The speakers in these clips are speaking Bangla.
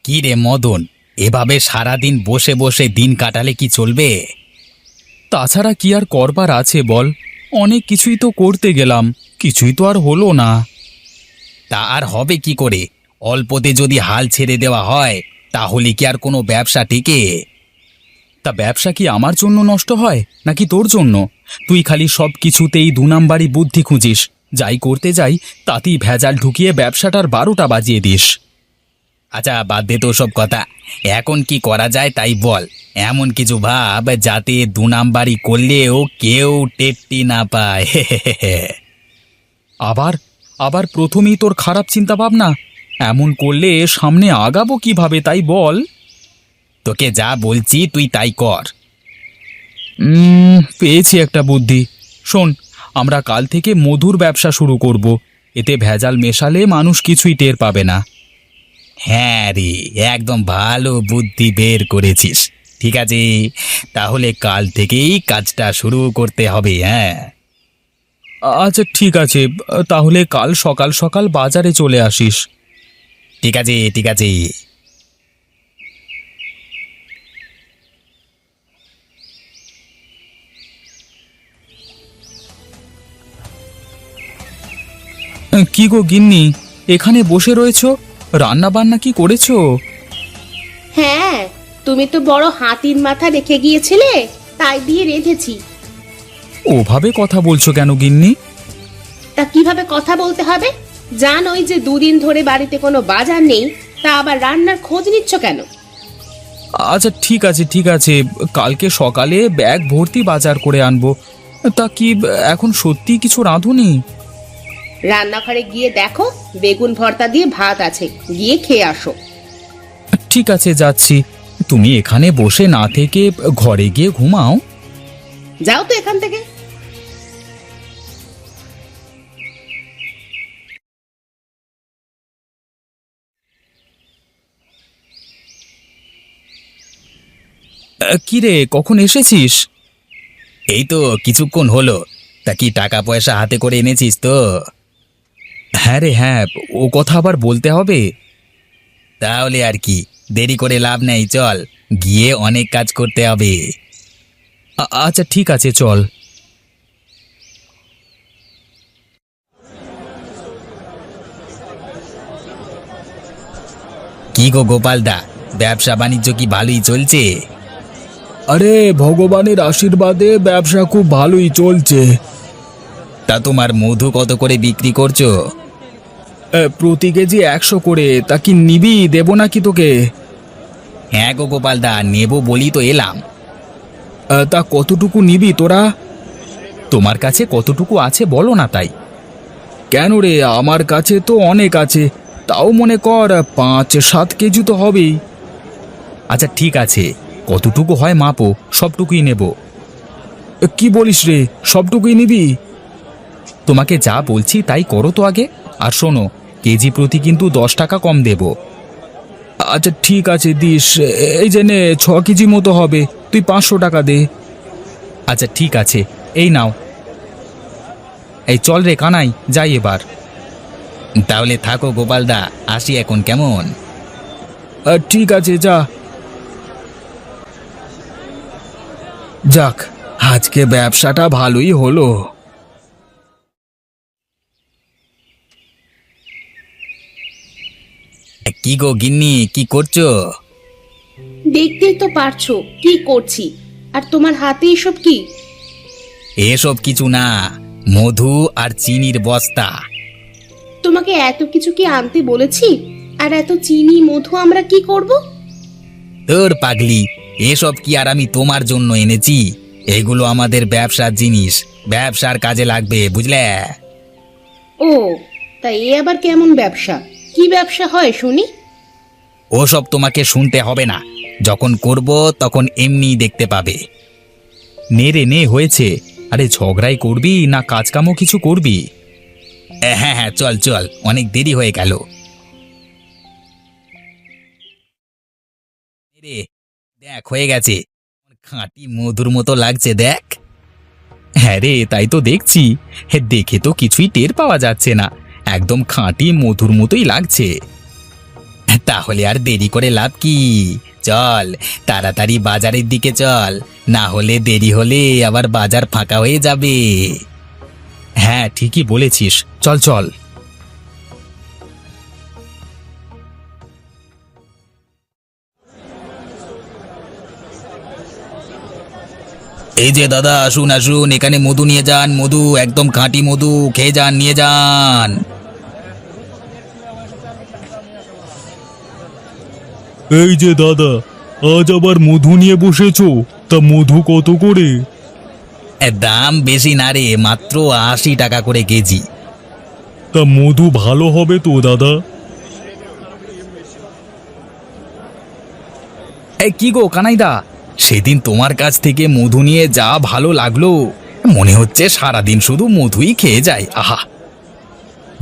কি রে মদন, এভাবে সারাদিন বসে বসে দিন কাটালে কি চলবে? তাছাড়া কি আর করবার আছে বল? অনেক কিছুই তো করতে গেলাম, কিছুই তো আর হলো না। তা আর হবে কি করে? অল্পতে যদি হাল ছেড়ে দেওয়া হয় তাহলে কি আর কোনো ব্যবসা টিকে? তা ব্যবসা কি আমার জন্য নষ্ট হয় নাকি তোর জন্য? তুই খালি সব কিছুতেই ২ নাম্বারি বুদ্ধি খুঁজিস। যাই করতে যাই তাতেই ভেজাল ঢুকিয়ে ব্যবসাটার ১২টা বাজিয়ে দিস। আচ্ছা বাদ দে তো সব কথা। এখন কি করা যায় তাই বল। এমন কিছু ভাব যাতে ২ নাম্বারি করলেও কেউ টেরটি না পায়। আবার আবার প্রথমেই তোর খারাপ চিন্তা ভাবনা? এমন করলে সামনে আগাবো কিভাবে তাই বল? তোকে যা বলছি তুই তাই কর। পেয়েছি একটা বুদ্ধি। শোন, আমরা কাল থেকে মধুর ব্যবসা শুরু করব। এতে ভেজাল মেশালে মানুষ কিছুই টের পাবে না। হ্যাঁ রে, একদম ভালো বুদ্ধি বের করেছিস। ঠিক আছে, তাহলে কাল থেকেই কাজটা শুরু করতে হবে। হ্যাঁ, আচ্ছা ঠিক আছে, তাহলে কাল সকাল সকাল বাজারে চলে আসিস। ঠিক আছে ঠিক আছে। কি গো গিন্নি, এখানে বসে রয়েছো? রান্না বান্না কি করেছো? হ্যাঁ, তুমি তো বড় হাতির মাথা রেখে গিয়েছিলে, তাই দিয়ে রেঁধেছি। ওভাবে কথা বলছো কেন গিন্নি? তা কিভাবে কথা বলতে হবে? জানোই যে ২ দিন ধরে বাড়িতে কোনো বাজার নেই, তা আবার রান্নার খোঁজ নিচ্ছ কেন? আচ্ছা ঠিক আছে ঠিক আছে, কালকে সকালে ব্যাগ ভর্তি বাজার করে আনবো। তা কি এখন সত্যি কিছু রাঁধুনি? রান্নাঘরে গিয়ে দেখো, বেগুন ভর্তা দিয়ে ভাত আছে, গিয়ে খেয়ে আসো। ঠিক আছে যাচ্ছি। তুমি এখানে বসে না থেকে ঘরে গিয়ে ঘুমাও। যাও তো এখান থেকে। কি রে, কখন এসেছিস? এই তো কিছুক্ষণ হলো। তা কি টাকা পয়সা হাতে করে এনেছিস তো? হ্যাঁ রে হ্যাঁ, ও কথা আবার বলতে হবে? তাহলে আর কি, দেরি করে লাভ নেই, চল গিয়ে অনেক কাজ করতে হবে। আচ্ছা ঠিক আছে চল। কি গো গোপালদা, ব্যবসা বাণিজ্য কি ভালোই চলছে? আরে ভগবানের আশীর্বাদে ব্যবসা খুব ভালোই চলছে। তা তোমার মধু কত করে বিক্রি করছো? প্রতি কেজি ১০০ করে। তা কি নিবি, দেবো নাকি তোকে? হ্যাঁ গো গোপালদা, নেবো বলি তো এলাম। তা কতটুকু নিবি তোরা? তোমার কাছে কতটুকু আছে বলো না তাই। কেন রে, আমার কাছে তো অনেক আছে। তাও মনে কর ৫-৭ কেজি তো হবেই। আচ্ছা ঠিক আছে, কতটুকু হয় মাপো, সবটুকুই নেব। কি বলিস রে, সবটুকুই নিবি? তোমাকে যা বলছি তাই করো তো আগে। আর শোনো, কেজি প্রতি কিন্তু ১০ টাকা কম দেব। আচ্ছা ঠিক আছে দিস। এই যে নে, ৬ কেজি মতো হবে, তুই ৫০০ টাকা দে। আচ্ছা ঠিক আছে, এই নাও। এই চল রে কানাই, যাই এবার। তাহলে থাকো গোপালদা, আসি এখন, কেমন? ঠিক আছে যা। যাক, আজকে ব্যবসাটা ভালোই হলো। কি গো গিন্নি, কি করছো? দেখতেই তো পারছো কি করছি। আর তোমার হাতে এসব কি? এসব কিছু না, মধু আর চিনির বস্তা। তোমাকে এত কিছু কি আনতে বলেছি? আর এত চিনি মধু আমরা কি করব? তোর পাগলি, এসব কি আর আমি তোমার জন্য এনেছি? এগুলো আমাদের ব্যবসার জিনিস, ব্যবসার কাজে লাগবে, বুঝলে? ও, তা এ আবার কেমন ব্যবসা? কি ব্যবসা হয় শুনি? ওসব তোমাকে শুনতে হবে না, যখন করব তখন এমনি দেখতে পাবে। নে রে নে, হয়েছে। আরে ঝগড়াই করবি না কাজকামও কিছু করবি? হ্যাঁ হ্যাঁ, চল চল, অনেক দেরি হয়ে গেল। রে, দেখ হয়ে গেছে, খাঁটি মধুর মতো লাগছে, দেখ। হ্যাঁ রে, তাই তো দেখছি। দেখে তো কিছুই টের পাওয়া যাচ্ছে না, একদম খাঁটি মধুর মতোই লাগছে। তাহলে আর দেরি করে লাভ কি? চল তাড়াতাড়ি বাজারের দিকে চল, না হলে দেরি হলে আবার বাজার ফাঁকা হয়ে যাবে। হ্যাঁ, ঠিকই বলেছিস, চল চল। এই যে দাদা, আসুন আসুন, এখানে মধু নিয়ে যান, মধু একদম খাঁটি মধু, খেয়ে যান, নিয়ে যান। এই যে দাদা, আজ আবার মধু নিয়ে বসেছো, তা মধু কত করে? দাম বেশি না রে, মাত্র 80 টাকা করে কেজি। তা মধু ভালো হবে তো দাদা? কি গো কানাইদা, সেদিন তোমার কাছ থেকে মধু নিয়ে যা ভালো লাগলো, মনে হচ্ছে সারাদিন শুধু মধুই খেয়ে যায়। আহা,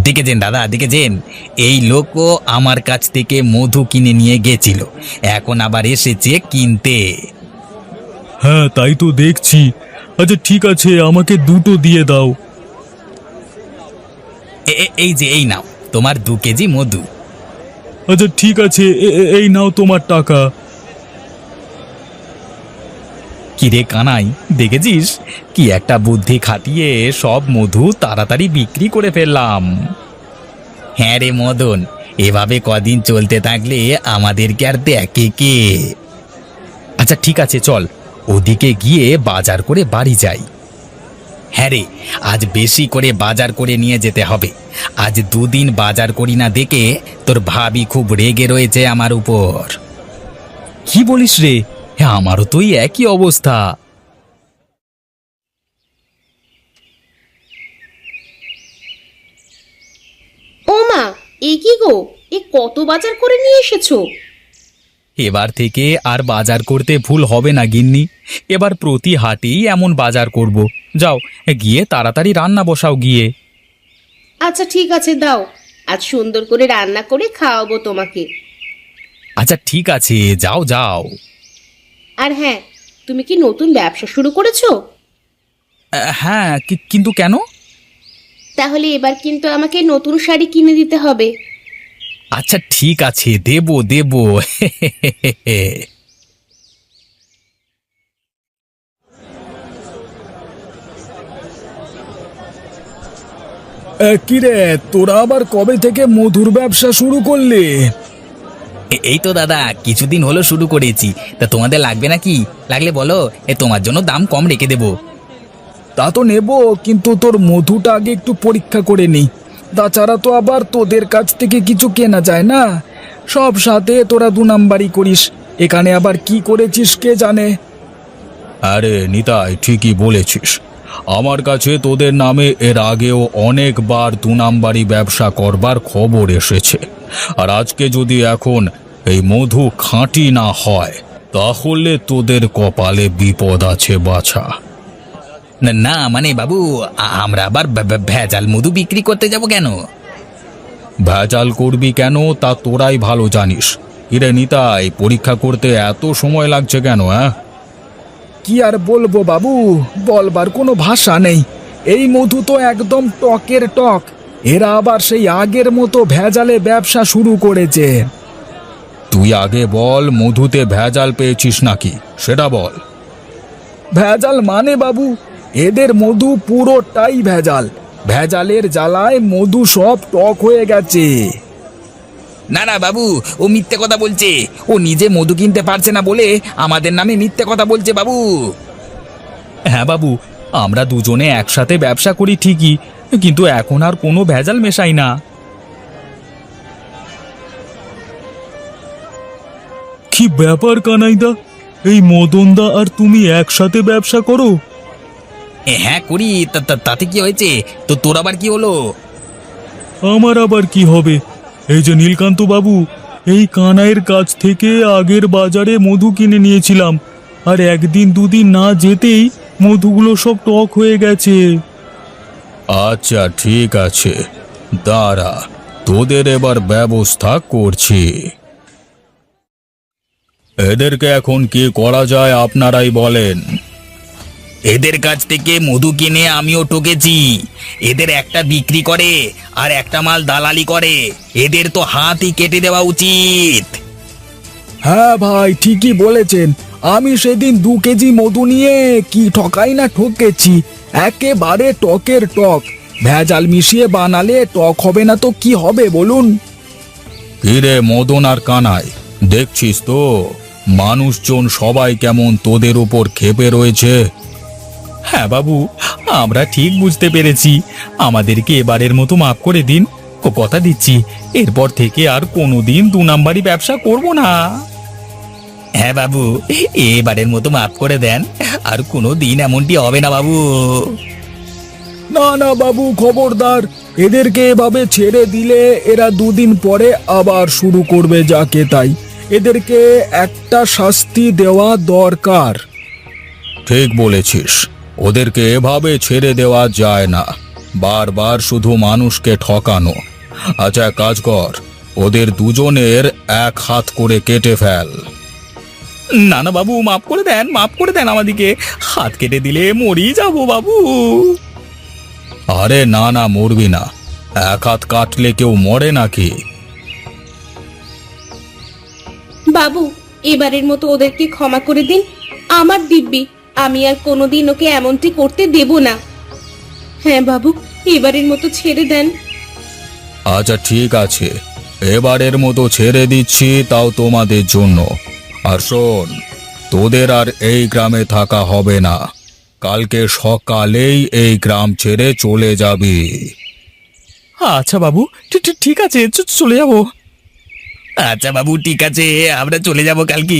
দেখেছেন দাদা, দেখেছেন, এই লোকও আমার কাছ থেকে মধু কিনে নিয়ে গেছিল, এখন আবার এসেছে কিনতে। হ্যাঁ, তাই তো দেখছি। আচ্ছা ঠিক আছে, আমাকে দুটো দিয়ে দাও। এই যে, এই নাও তোমার 2 কেজি মধু। আচ্ছা ঠিক আছে, এই নাও তোমার টাকা। কিরে কানাই, দেখেছিস কি একটা বুদ্ধি খাটিয়ে সব মধু তাড়াতাড়ি বিক্রি করে ফেললাম। হ্যাঁ রে মদন, এভাবে কদিন চলতে থাকলে আমাদেরকে আর দেখে কে। আচ্ছা ঠিক আছে, চল ওদিকে গিয়ে বাজার করে বাড়ি যাই। হ্যাঁ রে, আজ বেশি করে বাজার করে নিয়ে যেতে হবে। আজ 2 দিন বাজার করি না দেখে তোর ভাবি খুব রেগে রয়েছে আমার উপর। কি বলিস রে? হ্যাঁ, আমারও তো এই একই অবস্থা। ও মা, এ কি গো, এ কত বাজার করে নিয়ে এসেছো? এবার থেকে আর বাজার করতে ভুল হবে না গিন্নি, এবার প্রতি হাটেই এমন বাজার করব। যাও গিয়ে তাড়াতাড়ি রান্না বসাও গিয়ে। আচ্ছা ঠিক আছে, দাও, আজ সুন্দর করে রান্না করে খাওয়াবো তোমাকে। আচ্ছা ঠিক আছে, যাও যাও। আর হ্যাঁ, তুমি কি নতুন ব্যবসা শুরু করেছো? হ্যাঁ, কিন্তু কেন? তাহলে এবার কিন্তু আমাকে নতুন শাড়ি কিনে দিতে হবে। আচ্ছা ঠিক আছে, দেবো দেবো। কিরে, তোরা আবার কবে থেকে মধুর ব্যবসা শুরু করলি? এই তো দাদা, কিছুদিন হলো শুরু করেছি, তা তোমাদের লাগবে নাকি? লাগলে বলো, তোমার জন্য দাম কম রেখে দেবো। তা তো নেব, কিন্তু তোর মধুটা আগে একটু পরীক্ষা করে নিই। তাছাড়া তো আবার তোদের কাছ থেকে কিছু কেনা যায় না, সব সাথে তোরা 2 নাম্বারি করিস। এখানে আবার কি করেছিস কে জানে। আরে নিতাই, ঠিকই বলেছিস, আমার কাছে তোদের নামে এর আগেও অনেকবার 2 নাম্বারি ব্যবসা করবার খবর এসেছে। আর আজকে যদি এখন এই মধু খাঁটি না হয়, তাহলে তোদের কপালে বিপদ আছে বাছা। না মানে বাবু, আমরা আবার ভেজাল মধু বিক্রি করতে যাব কেন? ভেজাল করবি কেন তা তোরাই ভালো জানিস। ইরে নিতাই, পরীক্ষা করতে এত সময় লাগছে কেন? কি আর বলবো বাবু, বলবার কোনো ভাষা নেই। এই মধু তো একদম টকের টক, এরা আবার সেই আগের মতো ভেজালে ব্যবসা শুরু করেছে। তুই আগে বল, মধুতে ভেজাল পেয়েছিস নাকি সেটা বল। ভেজাল মানে বাবু, এদের মধু পুরোটাই ভেজাল। ভেজালের জ্বালায় মধু সব টক হয়ে গেছে। না না বাবু, ও মিথ্যে কথা বলছে। ও নিজে মধু কিনতে পারছে না বলে আমাদের নামে মিথ্যে কথা বলছে বাবু। হ্যাঁ বাবু, আমরা দুজনে একসাথে ব্যবসা করি ঠিকই, কিন্তু এখন আর কোনো ভেজাল মেশাই না। কি ব্যাপার কানাইদা, এই মদনদা আর তুমি একসাথে ব্যবসা করো? হ্যাঁ করি, তাতে কি হয়েছে? তো তোর আবার কি হলো? আমার আবার কি হবে? এই যে নীলকান্ত বাবু, এই কানাইয়ের কাছ থেকে আগের বাজারে মধু কিনে নিয়েছিলাম, আর 1 দিন 2 দিন না যেতেই মধুগুলো সব টক হয়ে গেছে। আচ্ছা ঠিক আছে, দাঁড়া, তোদের এবার ব্যবস্থা করছি। এদেরকে এখন কি করা যায় আপনারাই বলেন। এদের কাছ থেকে মধু কিনে আমিও ঠকেছি। এদের একটা বিক্রি করে আর একটা মাল দালালি করে। এদের তো হাতই কেটে দেওয়া উচিত। হ্যাঁ ভাই, ঠিকই বলেছেন। আমি সেদিন 2 কেজি মধু নিয়ে কি ঠকাই না ঠকেছি। একেবারে টকের টক। ভেজাল মিশিয়ে বানালে টক হবে না তো কি হবে বলুন? কিরে মদন আর কানাই, দেখছিস তো মানুষজন সবাই কেমন তোদের উপর ক্ষেপে রয়েছে। হ্যাঁ বাবু, আমরা ঠিক বুঝতে পেরেছি। আমাদেরকে এবারের মতো মাফ করে দিন। ও কথা দিচ্ছি, এরপর থেকে আর কোনোদিন 2 নাম্বারি ব্যবসা করব না। হ্যাঁ বাবু, এবারের মতো মাফ করে দেন। আর কোনো দিন এমনটি হবে না বাবু। না না বাবু, খবরদার। এদেরকে এভাবে ছেড়ে দিলে এরা 2 দিন পরে আবার শুরু করবে যাকে তাই। এদেরকে একটা শাস্তি দেওয়া দরকার। ঠিক বলেছিস, ওদেরকে এভাবে ছেড়ে দেওয়া যায় না। বারবার শুধু মানুষকে ঠকানো। আচ্ছা, এক কাজ কর, ওদের দুজনের 1 হাত করে কেটে ফেল। না না বাবু, মাফ করে দেন, মাফ করে দেন আমাদেরকে। হাত কেটে দিলে মরি যাব বাবু। আরে না না, মরবি না। 1 হাত কাটলে কেউ মরে নাকি? বাবু, এবারের মতো ওদেরকে ক্ষমা করে দিন। আমার দিব্যি, আমি আর কোনোদিন ওকে এমনটি করতে দেব না। হ্যাঁ বাবু, এবারের মতো ছেড়ে দেন। আচ্ছা ঠিক আছে, এবারের মতো ছেড়ে দিচ্ছি, তাও তোমাদের জন্য। আর শোন, তোদের আর এই গ্রামে থাকা হবে না। কালকে সকালেই এই গ্রাম ছেড়ে চলে যাবি। আচ্ছা বাবু, ঠিক আছে, চলে যাব। আচ্ছা বাবু, ঠিক আছে, আমরা চলে যাব কালকে।